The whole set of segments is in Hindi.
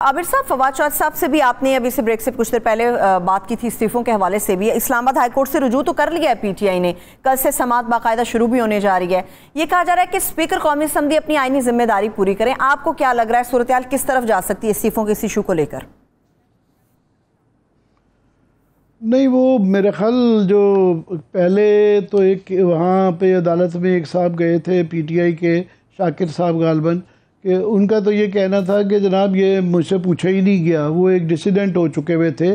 आबिर साहब, फवाद चौधरी साहब से भी आपने अभी से ब्रेक से कुछ देर पहले बात की थी, इस्तीफों के हवाले से भी। इस्लामाबाद हाईकोर्ट से रुजू तो कर लिया है पीटीआई ने, कल से समाअत बाकायदा शुरू भी होने जा रही है। ये कहा जा रहा है कि स्पीकर कौमी असम्बली अपनी आईनी जिम्मेदारी पूरी करें। आपको क्या लग रहा है, सूरत हाल किस तरफ जा सकती है इस्तीफों के इस इशू को लेकर? नहीं, वो मेरे ख्याल जो पहले तो एक वहाँ पे अदालत में एक साहब गए थे पीटीआई के, शाकिर साहब गालबन, कि उनका तो ये कहना था कि जनाब ये मुझसे पूछा ही नहीं गया, वो एक डिसिडेंट हो चुके हुए थे।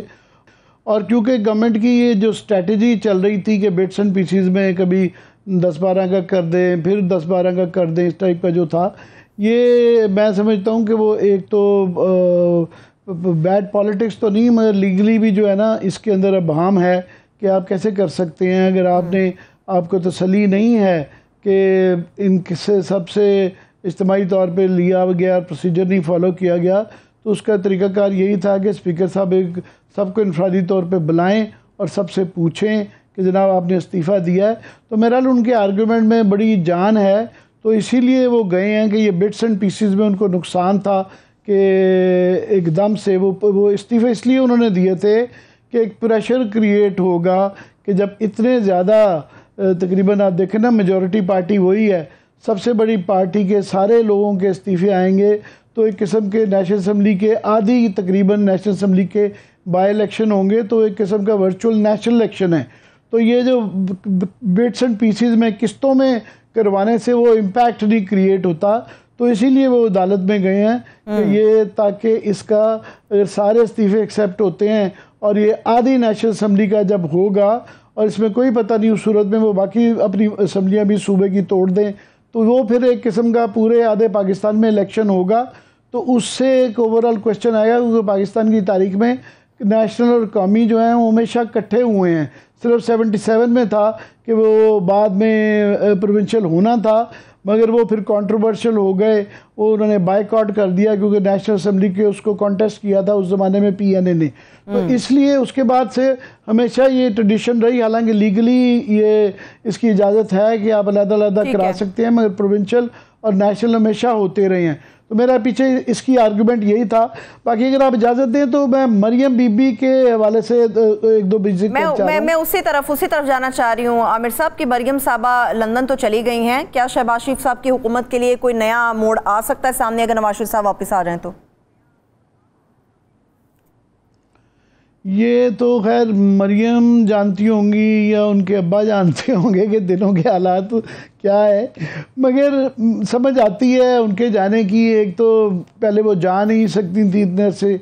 और क्योंकि गवर्नमेंट की ये जो स्ट्रेटजी चल रही थी कि बिट्स एंड पीसीज में कभी 10-12 का कर दें, फिर 10-12 का कर दें, इस टाइप का जो था, ये मैं समझता हूँ कि वो एक तो बैड पॉलिटिक्स तो नहीं, मगर लीगली भी जो है ना इसके अंदर अबहम है कि आप कैसे कर सकते हैं। अगर आपको तसल्ली नहीं है कि इनसे सबसे इज्तिमाई तौर पे लिया गया, प्रोसीजर नहीं फॉलो किया गया, तो उसका तरीक़ाकार यही था कि स्पीकर साहब एक सबको इनफरादी तौर पे बुलाएं और सबसे पूछें कि जनाब आपने इस्तीफ़ा दिया है। तो मेरा उनके आर्गूमेंट में बड़ी जान है, तो इसीलिए वो गए हैं कि ये बिट्स एंड पीसीज में उनको नुकसान था कि एकदम से वो इस्तीफ़े इसलिए उन्होंने दिए थे कि एक प्रेशर क्रिएट होगा कि जब इतने ज़्यादा तकरीबन आप देखें ना, मेजॉरिटी पार्टी वही है, सबसे बड़ी पार्टी के सारे लोगों के इस्तीफ़े आएंगे, तो एक किस्म के नेशनल असम्बली के आधी तकरीबन नेशनल असम्बली के बाई इलेक्शन होंगे, तो एक किस्म का वर्चुअल नेशनल इलेक्शन है। तो ये जो बिट्स एंड पीसीज में किस्तों में करवाने से वो इम्पैक्ट नहीं क्रिएट होता, तो इसीलिए वो अदालत में गए हैं कि ये ताकि इसका अगर सारे इस्तीफ़े एक्सेप्ट होते हैं और ये आधी नेशनल असम्बली का जब होगा, और इसमें कोई पता नहीं उस सूरत में वो बाकी अपनी असम्बलियाँ भी सूबे की तोड़ दें, तो वो फिर एक किस्म का पूरे आधे पाकिस्तान में इलेक्शन होगा, तो उससे एक ओवरऑल क्वेश्चन आएगा, क्योंकि पाकिस्तान की तारीख में नेशनल और कौमी जो हैं वो हमेशा इकट्ठे हुए हैं। सिर्फ 77 में था कि वो बाद में प्रोविंशियल होना था, मगर वो फिर कंट्रोवर्शियल हो गए, वो उन्होंने बायकॉट कर दिया क्योंकि नेशनल असम्बली के उसको कॉन्टेस्ट किया था उस ज़माने में पीएनए ने। तो इसलिए उसके बाद से हमेशा ये ट्रेडिशन रही, हालांकि लीगली ये इसकी इजाज़त है कि आप अलग-अलग करा सकते हैं, मगर प्रोविंशियल और नेशनल हमेशा होते रहे हैं। तो मेरा पीछे इसकी आर्गूमेंट यही था। बाकी अगर आप इजाज़त दें तो मैं मरियम बीबी के हवाले से एक दो मैं उसी तरफ जाना चाह रही हूँ आमिर साहब की। मरियम साहबा लंदन तो चली गई हैं, क्या शहबाज शरीफ साहब की हुकूमत के लिए कोई नया मोड़ आ सकता है सामने अगर नवाज शरीफ साहब वापस आ जाएं तो? ये तो खैर मरियम जानती होंगी या उनके अब्बा जानते होंगे कि दिनों के हालात क्या है, मगर समझ आती है उनके जाने की। एक तो पहले वो जा नहीं सकती थी इतने से,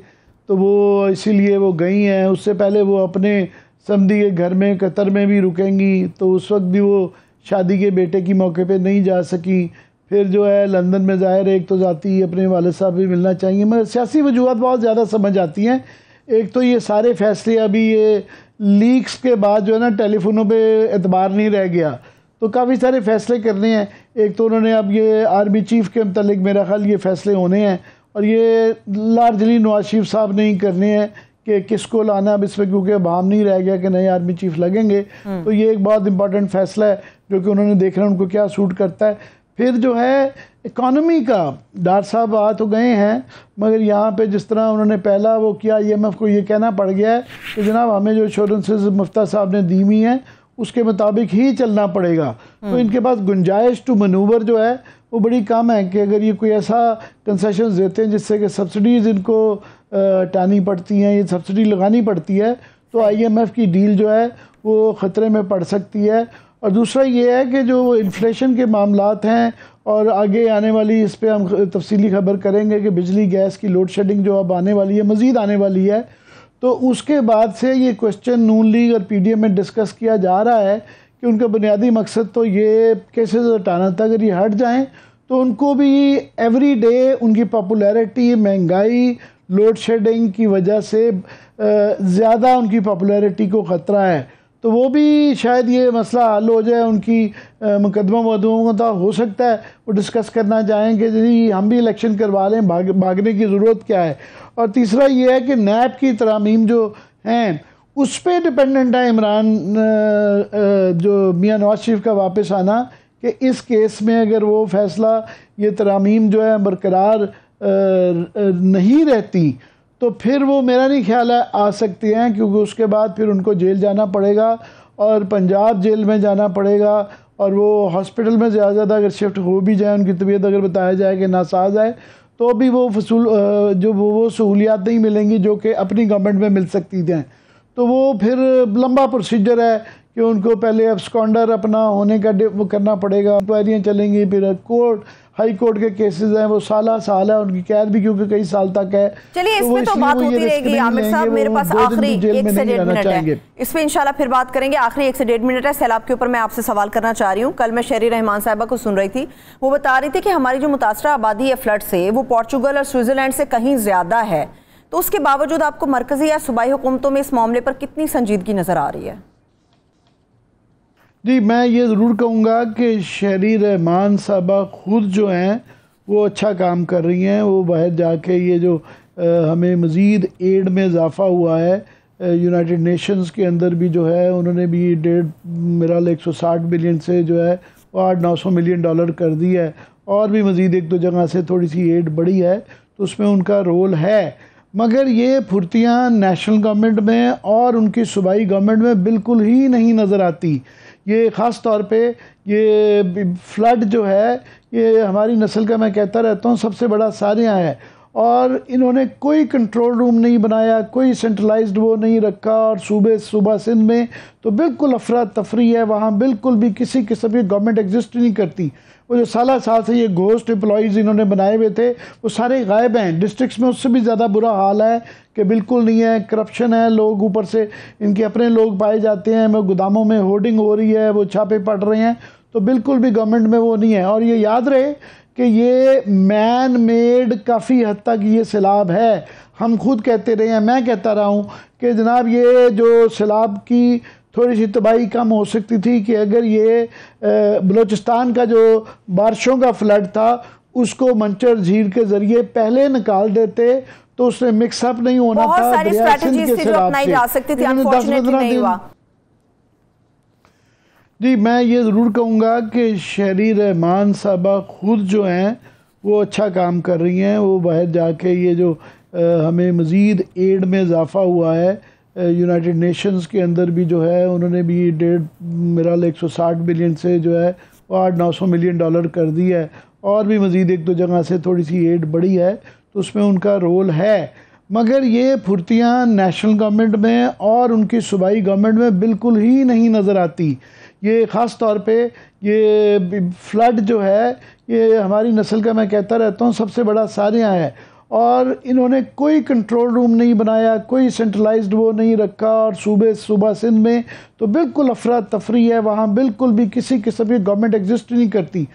तो वो इसीलिए वो गई हैं। उससे पहले वो अपने समधी के घर में कतर में भी रुकेंगी, तो उस वक्त भी वो शादी के बेटे की मौके पे नहीं जा सकी। फिर जो है लंदन में ज़ाहिर एक तो जाती अपने वालिद साहब भी मिलना चाहिए, मगर सियासी वजूहत बहुत ज़्यादा समझ आती हैं। एक तो ये सारे फैसले अभी ये लीक्स के बाद जो है ना टेलीफोनों पे एतबार नहीं रह गया, तो काफ़ी सारे फैसले करने हैं। एक तो उन्होंने अब ये आर्मी चीफ़ के मतलब मेरा ख्याल ये फैसले होने हैं, और ये लार्जली नवाज शरीफ साहब ने ही करने हैं कि किसको लाना अब इसमें, क्योंकि अभाम नहीं रह गया कि नए आर्मी चीफ लगेंगे। तो ये एक बहुत इंपॉर्टेंट फैसला है जो कि उन्होंने देखना उनको क्या सूट करता है। फिर जो है इकॉनमी का, डॉक्टर साहब आ तो गए हैं, मगर यहाँ पे जिस तरह उन्होंने पहला वो किया, IMF को ये कहना पड़ गया है कि जनाब हमें जो इंश्योरेंसेस मुफ्ता साहब ने दी हुई हैं उसके मुताबिक ही चलना पड़ेगा। तो इनके पास गुंजाइश टू मनूवर जो है वो बड़ी कम है कि अगर ये कोई ऐसा कंसेशन देते हैं जिससे कि सब्सिडीज़ इनको टानी पड़ती हैं, ये सब्सिडी लगानी पड़ती है, तो IMF की डील जो है वो ख़तरे में पड़ सकती है। और दूसरा ये है कि जो इन्फ्लेशन के मामलात हैं, और आगे आने वाली इस पर हम तफसीली खबर करेंगे कि बिजली गैस की लोड शेडिंग जो अब आने वाली है, मज़ीद आने वाली है, तो उसके बाद से ये क्वेश्चन नून लीग और PDM में डिस्कस किया जा रहा है कि उनका बुनियादी मकसद तो ये केसेस हटाना था। अगर ये हट जाएं तो उनको भी एवरी डे उनकी पॉपुलैरिटी, महंगाई, लोड शेडिंग की वजह से ज़्यादा उनकी पॉपुलैरिटी को ख़तरा है, तो वो भी शायद ये मसला हल हो जाए। उनकी मुकदमा मददों का हो सकता है वो डिस्कस करना चाहेंगे जी हम भी इलेक्शन करवा लें, भागने की ज़रूरत क्या है। और तीसरा ये है कि नैब की तरामीम जो हैं उस पर डिपेंडेंट है इमरान जो मियाँ नवाज शरीफ का वापस आना, कि इस केस में अगर वो फैसला ये तरामीम जो है बरकरार नहीं रहती तो फिर वो मेरा नहीं ख्याल है आ सकती हैं, क्योंकि उसके बाद फिर उनको जेल जाना पड़ेगा और पंजाब जेल में जाना पड़ेगा, और वो हॉस्पिटल में ज़्यादा अगर शिफ्ट हो भी जाए, उनकी तबीयत अगर बताया जाए कि नासाज है, तो भी वो जो वो सहूलियात नहीं मिलेंगी जो कि अपनी गवर्नमेंट में मिल सकती थी। तो वो फिर लंबा प्रोसीजर है कि उनको पहले एब्सकॉन्डर अपना होने का वो करना पड़ेगा, इंक्वायरियाँ चलेंगी, फिर कोर्ट हाई कोर्ट के केसेस हैं, वो साल है उनकी कैद भी, क्योंकि कई साल तक है। चलिए इसमें तो बात होती रहेगी। आमिर साहब मेरे पास आखिरी 1 से 1.5 मिनट है, इस पे इंशाल्लाह फिर बात करेंगे। आखिरी 1 से 1.5 मिनट है। सैलाब के ऊपर मैं आपसे सवाल करना चाह रही हूँ। कल मैं शहरी रहमान साहिबा को सुन रही थी, वो बता रही थी कि हमारी जो मुतासरा आबादी है फ्लड से, वो पोर्चुगल और स्विट्जरलैंड से कहीं ज़्यादा है, तो उसके बावजूद आपको मरकजी या सूबाई हुकूमतों में इस मामले पर कितनी संजीदगी नज़र आ रही है? जी, मैं ये ज़रूर कहूँगा कि शहरी रहमान साहबा खुद जो हैं वो अच्छा काम कर रही हैं। वो बाहर जाके ये जो हमें मज़ीद एड में इजाफ़ा हुआ है, यूनाइटेड नेशंस के अंदर भी जो है उन्होंने भी मेरा 160 बिलियन से जो है वो 800-900 मिलियन डॉलर कर दिया है, और भी मज़ीद 1-2 जगह से थोड़ी सी एड बढ़ी है, तो उसमें उनका रोल है। मगर ये फुर्तियाँ नेशनल गवर्नमेंट में और उनकी सूबाई गवर्नमेंट में बिल्कुल ही नहीं नज़र आती। ये ख़ास तौर पे ये फ्लड जो है, ये हमारी नस्ल का, मैं कहता रहता हूँ, सबसे बड़ा सारियाँ है, और इन्होंने कोई कंट्रोल रूम नहीं बनाया, कोई सेंट्रलाइज्ड वो नहीं रखा, और सूबा सिंध में तो बिल्कुल अफरा तफरी है, वहाँ बिल्कुल भी किसी किस्म की गवर्नमेंट एग्जिस्ट नहीं करती। वो जो साल से ये घोस्ट एम्प्लॉइज़ इन्होंने बनाए हुए थे वो सारे गायब हैं। डिस्ट्रिक्ट्स में उससे भी ज़्यादा बुरा हाल है कि बिल्कुल नहीं है, करप्शन है, लोग ऊपर से इनके अपने लोग पाए जाते हैं, वो गोदामों में होर्डिंग हो रही है, वो छापे पड़ रहे हैं, तो बिल्कुल भी गवर्नमेंट में वो नहीं है। और ये याद रहे कि ये मैन मेड काफ़ी हद तक ये सैलाब है। हम खुद कहते रहे हैं, मैं कहता रहा हूँ कि जनाब ये जो सैलाब की थोड़ी सी तबाही कम हो सकती थी कि अगर ये बलूचिस्तान का जो बारिशों का फ्लड था उसको मंचर झील के ज़रिए पहले निकाल देते तो उससे मिक्सअप नहीं होना था। बहुत सारी स्ट्रैटेजीज थी जो अपनाई जा सकती थी, अनफॉर्चुनेटली नहीं हुआ। जी, मैं ये ज़रूर कहूँगा कि शहरी रहमान साहबा खुद जो हैं वो अच्छा काम कर रही हैं। वो बाहर जाके ये जो हमें मज़ीद एड में इजाफ़ा हुआ है, यूनाइटेड नेशंस के अंदर भी जो है उन्होंने भी मेरा 160 बिलियन से जो है वो 800-900 मिलियन डॉलर कर दिया है, और भी मज़ीद 1-2 जगह से थोड़ी सी एड बढ़ी है, तो उसमें उनका रोल है। मगर ये फुर्तियाँ नेशनल गवर्नमेंट में और उनकी सूबाई गवर्नमेंट में बिल्कुल ही नहीं नज़र आती। ये ख़ास तौर पे ये फ्लड जो है, ये हमारी नस्ल का, मैं कहता रहता हूँ, सबसे बड़ा सारियाँ है, और इन्होंने कोई कंट्रोल रूम नहीं बनाया, कोई सेंट्रलाइज्ड वो नहीं रखा, और सूबा सिंध में तो बिल्कुल अफरा तफरी है, वहाँ बिल्कुल भी किसी किस्म की गवर्नमेंट एग्जिस्ट नहीं करती।